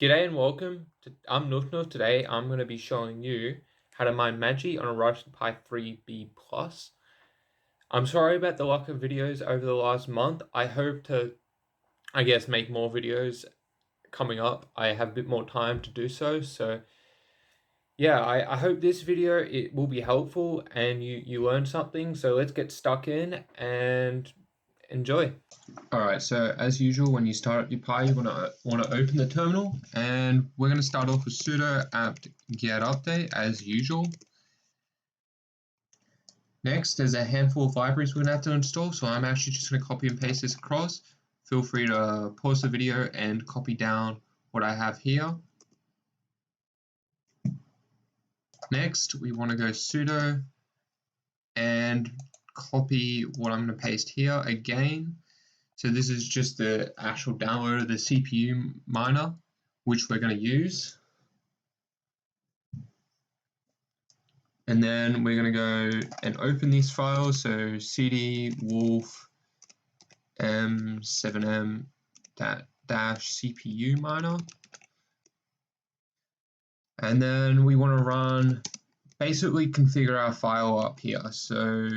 G'day and welcome. I'm Nufnuf. Today I'm going to be showing you how to mine Magi on a Raspberry Pi 3B Plus. I'm sorry about the lack of videos over the last month. I hope to, make more videos coming up. I have a bit more time to do so. So yeah, I hope this video it will be helpful and you learn something. So let's get stuck in and enjoy. Alright, so as usual, when you start up your Pi, you want to open the terminal, and we're going to start off with sudo apt get update as usual. Next, there's a handful of libraries we're going to have to install, so I'm actually just going to copy and paste this across. Feel free to pause the video and copy down what I have here. Next, we want to go sudo and copy what I'm going to paste here again. So this is just the actual download of the CPU miner, which we're going to use. And then we're going to go and open these files. So cd wolf m7m dash CPU miner. And then we want to run, basically configure our file up here. So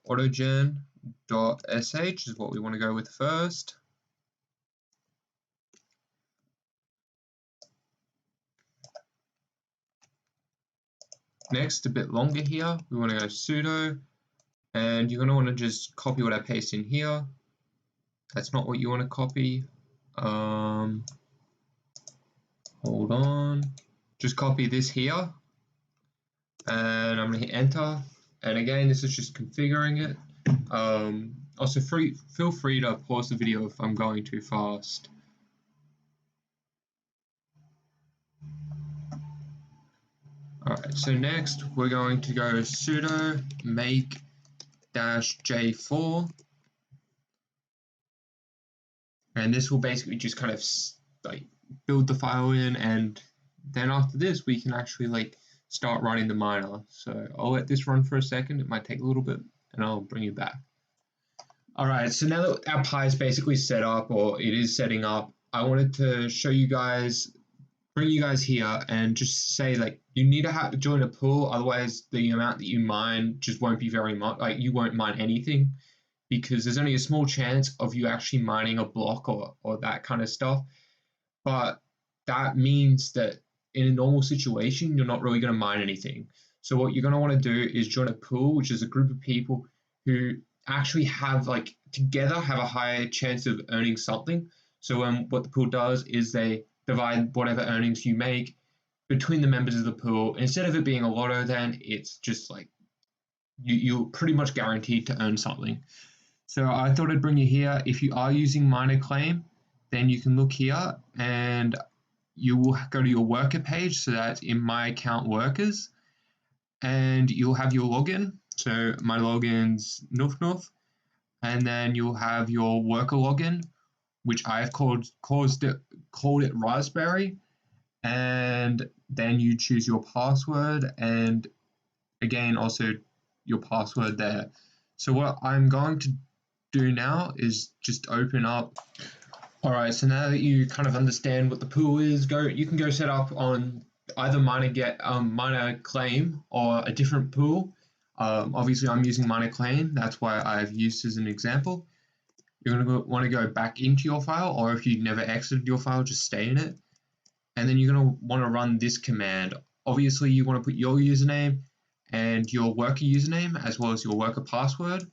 autogen.sh is what we want to go with first. Next, a bit longer here, we want to go sudo, and you're going to want to just copy what I paste in here. That's not what you want to copy. Hold on. Just copy this here, and I'm going to hit enter. And again, this is just configuring it. Also, feel free to pause the video if I'm going too fast. Alright, so next we're going to go sudo make -j4, and this will basically just kind of like build the file in, and then after this we can actually start running the miner. So I'll let this run for a second. It might take a little bit, and I'll bring you back. Alright, so now that our Pi is basically set up, or it is setting up, I wanted to show you guys, bring you guys here and just say you need to have to join a pool, otherwise the amount that you mine just won't be very much. You won't mine anything, because there's only a small chance of you actually mining a block or that kind of stuff. But that means that in a normal situation, you're not really going to mine anything. So what you're going to want to do is join a pool, which is a group of people who actually have together have a higher chance of earning something. So what the pool does is they divide whatever earnings you make between the members of the pool. Instead of it being a lotto, then it's just you're pretty much guaranteed to earn something. So I thought I'd bring you here. If you are using MinerClaim, then you can look here and you will go to your worker page. So that's in my account workers, and you'll have your login. So my login's Nufnuf, and then you'll have your worker login, which I've called it Raspberry, and then you choose your password, and again also your password there. So what I'm going to do now is just open up. Alright, so now that you kind of understand what the pool is, you can go set up on either MinerClaim or a different pool. Obviously I'm using MinerClaim, that's why I've used as an example. You're going to want to go back into your file, or if you've never exited your file, just stay in it. And then you're going to want to run this command. Obviously you want to put your username and your worker username as well as your worker password.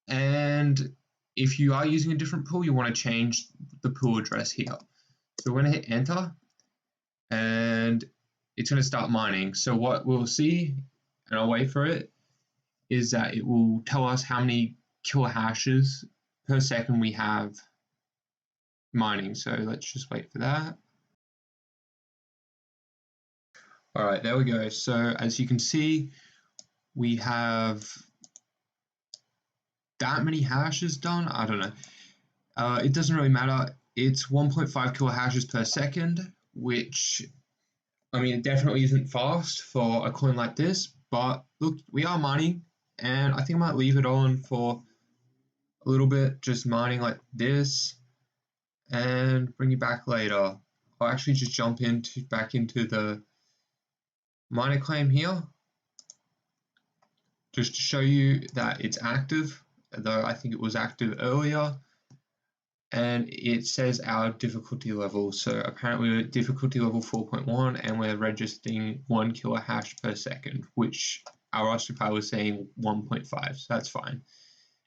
And if you are using a different pool, you want to change the pool address here. So we're going to hit enter, and it's going to start mining. So what we'll see, and I'll wait for it, is that it will tell us how many kilohashes per second we have mining. So let's just wait for that. All right, there we go. So as you can see, we have that many hashes done. I don't know. It doesn't really matter. It's 1.5 kilohashes per second, which, I mean, it definitely isn't fast for a coin like this, but look, we are mining, and I think I might leave it on for a little bit, just mining like this, and bring you back later. I'll actually just jump back into the miner claim here, just to show you that it's active, though I think it was active earlier. And it says our difficulty level. So apparently we're at difficulty level 4.1 and we're registering 1 kilo hash per second, which our Raspberry Pi was saying 1.5, so that's fine.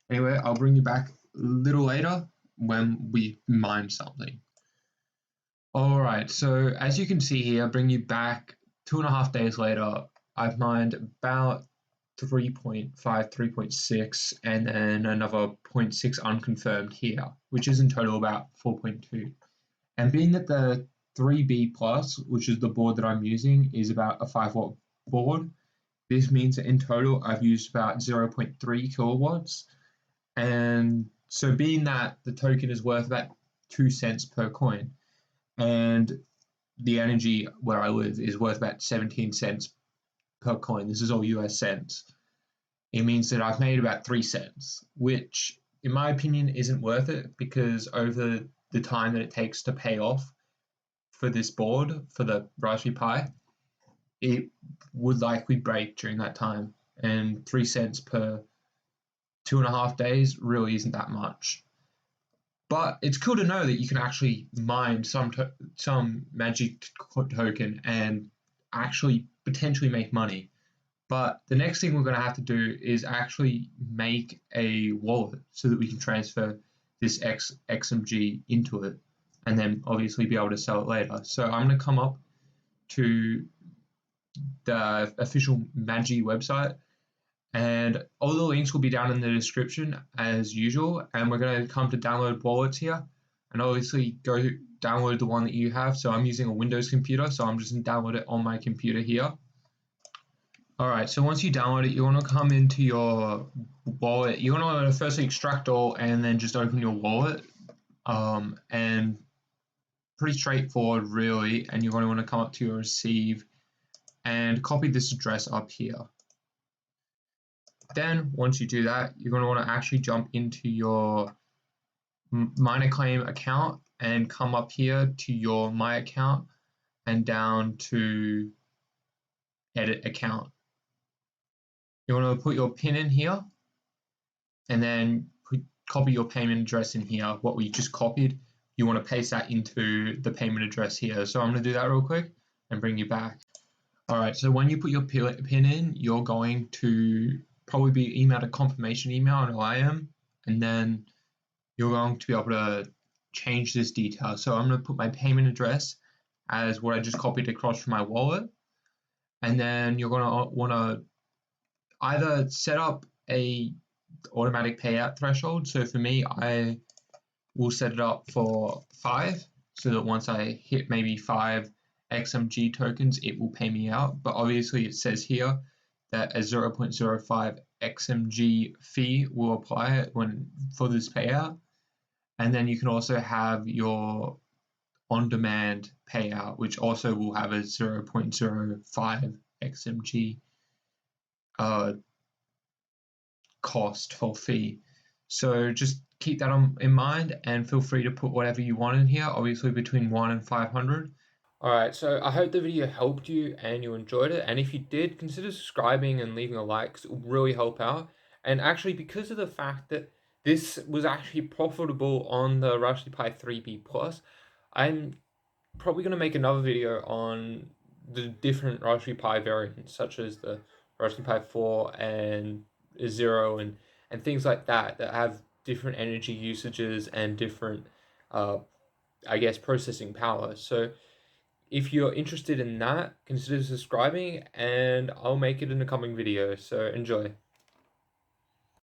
Anyway, I'll bring you back a little later when we mine something. All right, so as you can see here, I'll bring you back 2.5 days later. I've mined about 3.5, 3.6, and then another 0.6 unconfirmed here, which is in total about 4.2. And being that the 3B Plus, which is the board that I'm using, is about a 5-watt board, this means that in total I've used about 0.3 kilowatts. And so being that the token is worth about 2 cents per coin, and the energy where I live is worth about 17 cents per coin. This is all US cents. It means that I've made about 3 cents, which in my opinion isn't worth it, because over the time that it takes to pay off for this board, for the Raspberry Pi, it would likely break during that time. And 3 cents per 2.5 days really isn't that much. But it's cool to know that you can actually mine some magic token and actually potentially make money. But the next thing we're going to have to do is actually make a wallet so that we can transfer this XMG into it and then obviously be able to sell it later. So I'm going to come up to the official Magi website, and all the links will be down in the description as usual. And we're going to come to download wallets here, and obviously go download the one that you have. So I'm using a Windows computer, so I'm just going to download it on my computer here. All right, so once you download it, you want to come into your wallet. You want to firstly extract all and then just open your wallet. And pretty straightforward, really. And you're going to want to come up to your receive and copy this address up here. Then once you do that, you're going to want to actually jump into your miner claim account and come up here to your My Account and down to Edit Account. You want to put your PIN in here and then copy your payment address in here, what we just copied. You want to paste that into the payment address here. So I'm going to do that real quick and bring you back. All right, so when you put your PIN in, you're going to probably be emailed a confirmation email, I know I am, and then you're going to be able to change this detail. So I'm going to put my payment address as what I just copied across from my wallet, and then you're going to want to either set up a automatic payout threshold. So for me, I will set it up for 5, so that once I hit maybe 5 XMG tokens, it will pay me out. But obviously it says here that a 0.05 XMG fee will apply for this payout. And then you can also have your on-demand payout, which also will have a 0.05 XMG cost for fee. So just keep that in mind, and feel free to put whatever you want in here, obviously between 1 and 500. Alright, so I hope the video helped you and you enjoyed it, and if you did, consider subscribing and leaving a like, 'cause it will really help out. And actually, because of the fact that this was actually profitable on the Raspberry Pi 3B Plus, I'm probably going to make another video on the different Raspberry Pi variants, such as the Raspberry Pi 4 and 0 and things like that have different energy usages and different, I guess, processing power. So if you're interested in that, consider subscribing, and I'll make it in a coming video, so enjoy.